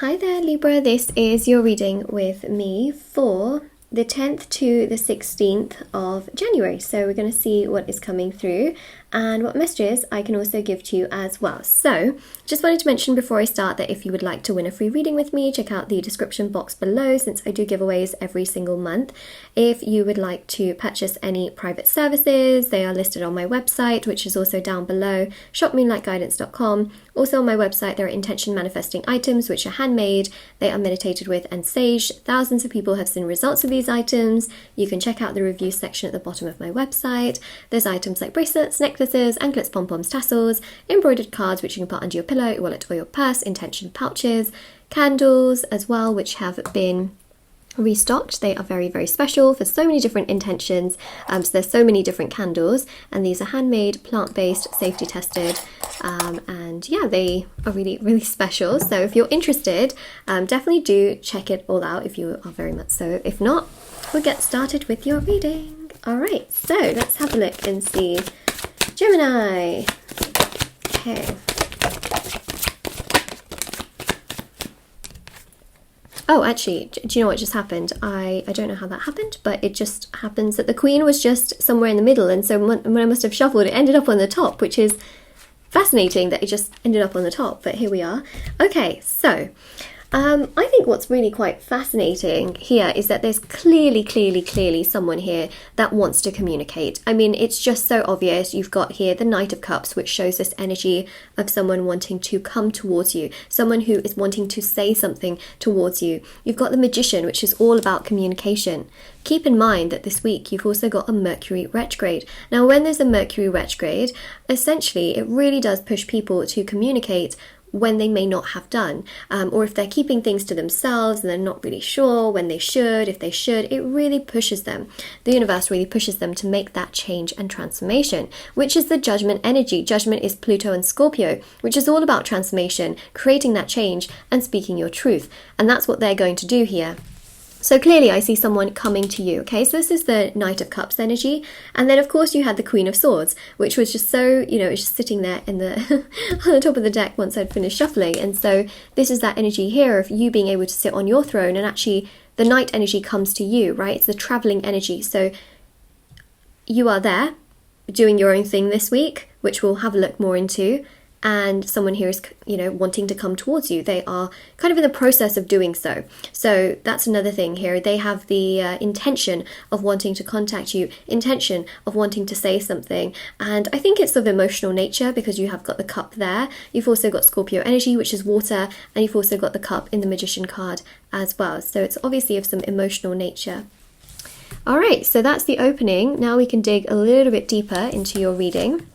Hi there Libra, this is your reading with me for the 10th to the 16th of January. So we're going to see what is coming through and what messages I can also give to you as well. So just wanted to mention before I start that if you would like to win a free reading with me, check out the description box below since I do giveaways every single month. If you would like to purchase any private services, they are listed on my website, which is also down below, shopmoonlightguidance.com. Also on my website there are intention manifesting items which are handmade, they are meditated with and saged. Thousands of people have seen results with these items. You can check out the review section at the bottom of my website. There's items like bracelets, necklaces, anklets, pom-poms, tassels, embroidered cards which you can put under your pillow, your wallet or your purse, intention pouches, candles as well which have been restocked. They are very, very special for so many different intentions. So there's so many different candles and these are handmade, plant-based, safety tested, and yeah, they are really, really special. So if you're interested, definitely do check it all out if you are very much so. If not, we'll get started with your reading. Alright, so let's have a look and see Gemini. Okay. Oh, actually, do you know what just happened? I don't know how that happened, but it just happens that the Queen was just somewhere in the middle, and so when I must have shuffled, it ended up on the top, which is fascinating that it just ended up on the top, but here we are. Okay, so I think what's really quite fascinating here is that there's clearly someone here that wants to communicate. I mean, it's just so obvious. You've got here the Knight of Cups, which shows this energy of someone wanting to come towards you, someone who is wanting to say something towards you. You've got the Magician, which is all about communication. Keep in mind that this week you've also got a Mercury retrograde. Now, when there's a Mercury retrograde, essentially it really does push people to communicate when they may not have done, or if they're keeping things to themselves and they're not really sure when they should, if they should, it really pushes them. The universe really pushes them to make that change and transformation, which is the Judgment energy. Judgment is Pluto and Scorpio, which is all about transformation, creating that change and speaking your truth. And that's what they're going to do here. So clearly I see someone coming to you, okay? So this is the Knight of Cups energy. And then of course you had the Queen of Swords, which was just so, it's just sitting there in the on the top of the deck once I'd finished shuffling. And so this is that energy here of you being able to sit on your throne, and actually the Knight energy comes to you, right? It's the traveling energy. So you are there doing your own thing this week, which we'll have a look more into. And someone here is, wanting to come towards you. They are kind of in the process of doing so. So that's another thing here. They have the intention of wanting to contact you, intention of wanting to say something. And I think it's of emotional nature because you have got the cup there. You've also got Scorpio energy, which is water. And you've also got the cup in the Magician card as well. So it's obviously of some emotional nature. All right, so that's the opening. Now we can dig a little bit deeper into your reading.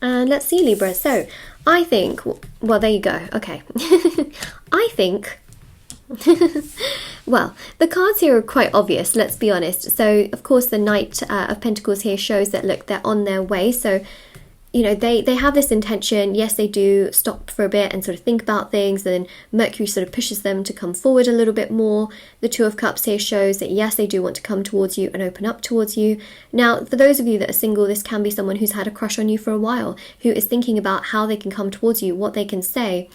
And let's see, Libra. So I think, well, there you go. Okay. I think, well, the cards here are quite obvious, let's be honest. So, of course, the Knight of Pentacles here shows that, look, they're on their way. So, they have this intention. Yes, they do stop for a bit and sort of think about things. And then Mercury sort of pushes them to come forward a little bit more. The Two of Cups here shows that, yes, they do want to come towards you and open up towards you. Now, for those of you that are single, this can be someone who's had a crush on you for a while, who is thinking about how they can come towards you, what they can say.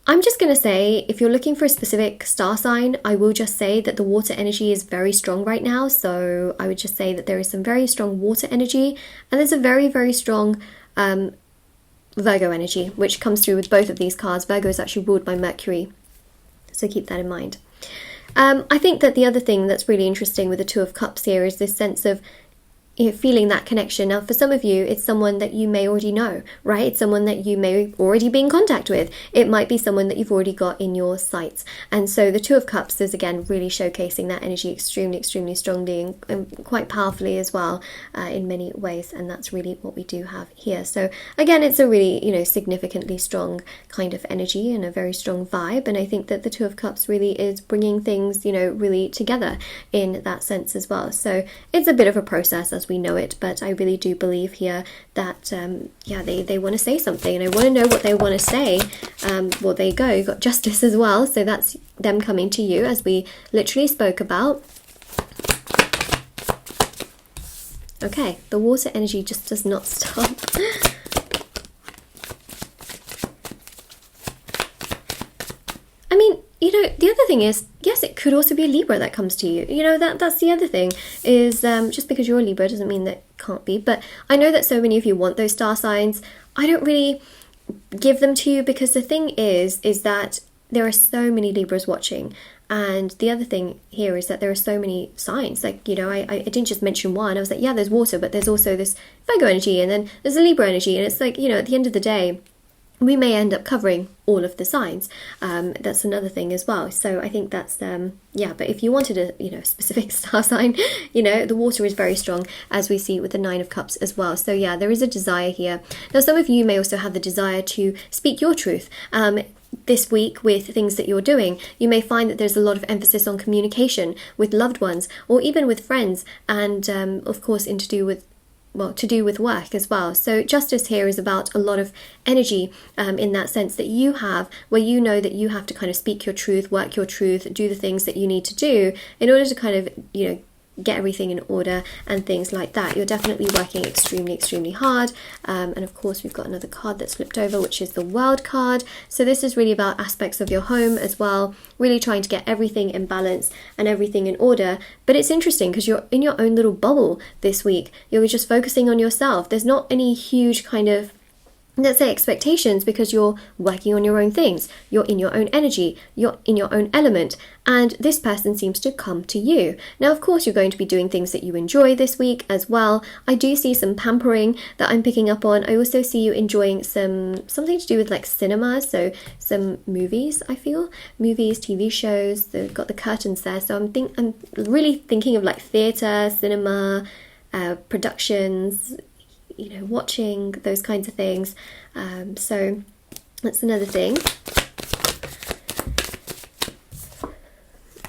I'm just going to say, if you're looking for a specific star sign, I will just say that the water energy is very strong right now. So I would just say that there is some very strong water energy, and there's a very, very strong Virgo energy, which comes through with both of these cards. Virgo is actually ruled by Mercury, so keep that in mind. I think that the other thing that's really interesting with the Two of Cups here is this sense of feeling that connection. Now, for some of you, it's someone that you may already know, right? It's someone that you may already be in contact with. It might be someone that you've already got in your sights. And so the Two of Cups is, again, really showcasing that energy extremely strongly and quite powerfully as well in many ways. And that's really what we do have here. So again, it's a really, significantly strong kind of energy and a very strong vibe. And I think that the Two of Cups really is bringing things, really together in that sense as well. So it's a bit of a process as we know it, but I really do believe here that they want to say something, and I want to know what they want to say. Well, there you go, you got Justice as well, so that's them coming to you, as we literally spoke about. Okay, the water energy just does not stop. I mean, you know, the other thing is, yes, it could also be a Libra that comes to you. You know, that's the other thing, is just because you're a Libra doesn't mean that it can't be. But I know that so many of you want those star signs. I don't really give them to you, because the thing is that there are so many Libras watching. And the other thing here is that there are so many signs. Like, you know, I didn't just mention one. I was like, yeah, there's water, but there's also this Virgo energy, and then there's a Libra energy. And it's like, you know, at the end of the day, we may end up covering all of the signs. That's another thing as well. So I think that's, yeah, but if you wanted a, you know, specific star sign, you know, the water is very strong, as we see with the Nine of Cups as well. So yeah, there is a desire here. Now, some of you may also have the desire to speak your truth. This week with things that you're doing, you may find that there's a lot of emphasis on communication with loved ones, or even with friends, and of course to do with work as well. So justice here is about a lot of energy in that sense that you have, where you know that you have to kind of speak your truth, work your truth, do the things that you need to do in order to kind of, you know, get everything in order and things like that. You're definitely working extremely hard, and of course we've got another card that's flipped over, which is the World card. So this is really about aspects of your home as well, really trying to get everything in balance and everything in order. But it's interesting because you're in your own little bubble this week. You're just focusing on yourself. There's not any huge kind of, let's say, expectations, because you're working on your own things, you're in your own energy, you're in your own element, and this person seems to come to you. Now, of course, you're going to be doing things that you enjoy this week as well. I do see some pampering that I'm picking up on. I also see you enjoying something to do with like cinema, so some movies, I feel, movies, TV shows. They've got the curtains there, so I'm really thinking of like theatre, cinema, productions, you know, watching those kinds of things. So that's another thing.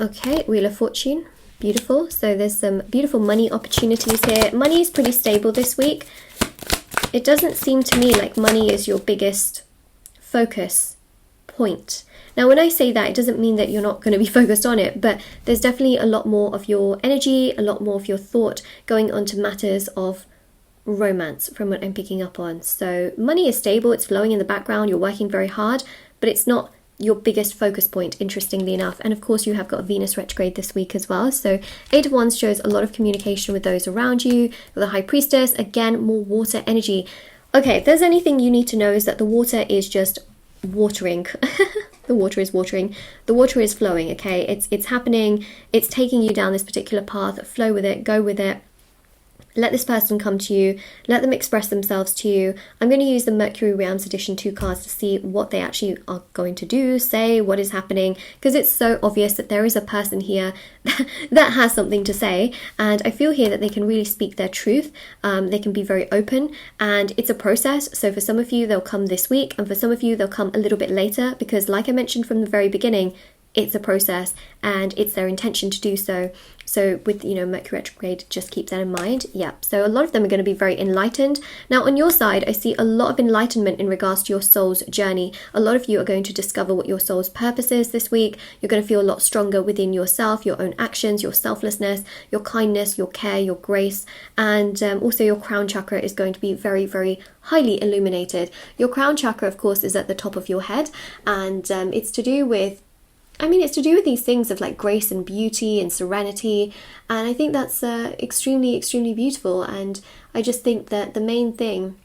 Okay, Wheel of Fortune, beautiful. So there's some beautiful money opportunities here. Money is pretty stable this week. It doesn't seem to me like money is your biggest focus point. Now, when I say that, it doesn't mean that you're not going to be focused on it, but there's definitely a lot more of your energy, a lot more of your thought going on to matters of romance from what I'm picking up on. So money is stable, it's flowing in the background, you're working very hard, but it's not your biggest focus point, interestingly enough. And of course you have got a Venus retrograde this week as well. So Eight of Wands shows a lot of communication with those around you. The High Priestess, again, more water energy. Okay, if there's anything you need to know, is that the water is just watering. The water is watering. The water is flowing, okay? It's happening. It's taking you down this particular path. Flow with it, go with it. Let this person come to you, let them express themselves to you. I'm going to use the Mercury Realms Edition 2 cards to see what they actually are going to do, say, what is happening, because it's so obvious that there is a person here that has something to say, and I feel here that they can really speak their truth. They can be very open, and it's a process. So for some of you, they'll come this week, and for some of you, they'll come a little bit later, because like I mentioned from the very beginning, it's a process and it's their intention to do so. So with, you know, Mercury retrograde, just keep that in mind. Yeah, so a lot of them are going to be very enlightened. Now on your side, I see a lot of enlightenment in regards to your soul's journey. A lot of you are going to discover what your soul's purpose is this week. You're going to feel a lot stronger within yourself, your own actions, your selflessness, your kindness, your care, your grace, and also your crown chakra is going to be very, very highly illuminated. Your crown chakra, of course, is at the top of your head, and it's to do with, it's to do with these things of like grace and beauty and serenity, and I think that's extremely, extremely beautiful. And I just think that the main thing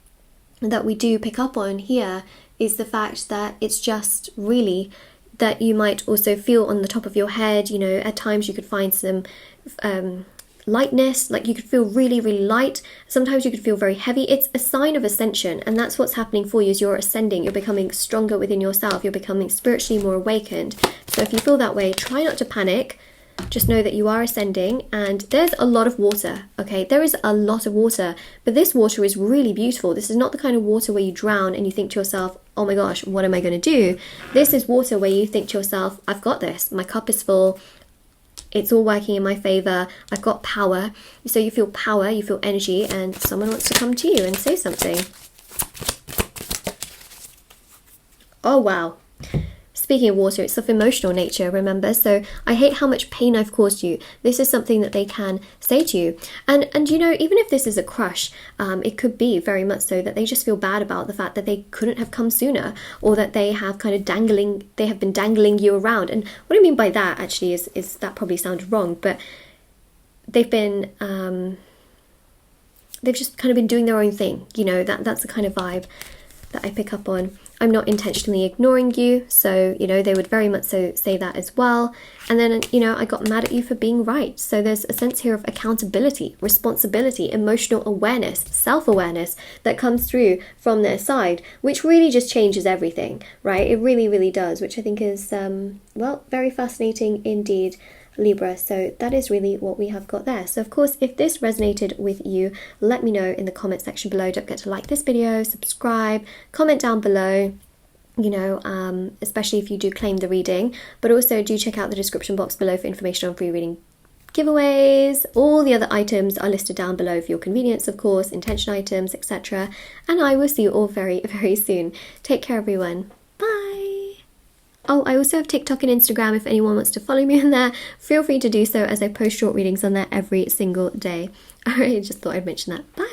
that we do pick up on here is the fact that it's just really that you might also feel on the top of your head, you know, at times you could find some lightness, like you could feel really, really light. Sometimes you could feel very heavy. It's a sign of ascension, and that's what's happening for you. Is you're ascending, you're becoming stronger within yourself, you're becoming spiritually more awakened. So if you feel that way, try not to panic. Just know that you are ascending, and there's a lot of water, okay? There is a lot of water, but this water is really beautiful. This is not the kind of water where you drown and you think to yourself, oh my gosh, what am I going to do? This is water where you think to yourself, I've got this, my cup is full, it's all working in my favor, I've got power. So you feel power, you feel energy, and someone wants to come to you and say something. Oh wow. speaking of water, it's of emotional nature, remember? So I hate how much pain I've caused you. This is something that they can say to you. And you know, even if this is a crush, it could be very much so that they just feel bad about the fact that they couldn't have come sooner, or that they have kind of been dangling you around. And what I mean by that actually is that probably sounds wrong, but they've been they've just kind of been doing their own thing, you know. That's the kind of vibe that I pick up on. I'm not intentionally ignoring you, so, you know, they would very much so say that as well. And then, you know, I got mad at you for being right. So there's a sense here of accountability, responsibility, emotional awareness, self-awareness that comes through from their side, which really just changes everything, right? It really, really does, which I think is, well, very fascinating indeed, Libra. So that is really what we have got there. So of course, if this resonated with you, let me know in the comment section below. Don't forget to like this video, subscribe, comment down below, you know, especially if you do claim the reading, but also do check out the description box below for information on free reading giveaways. All the other items are listed down below for your convenience, of course, intention items, etc. And I will see you all very, very soon. Take care, everyone. Bye. Oh, I also have TikTok and Instagram. If anyone wants to follow me on there, feel free to do so, as I post short readings on there every single day. Alright, just thought I'd mention that. Bye!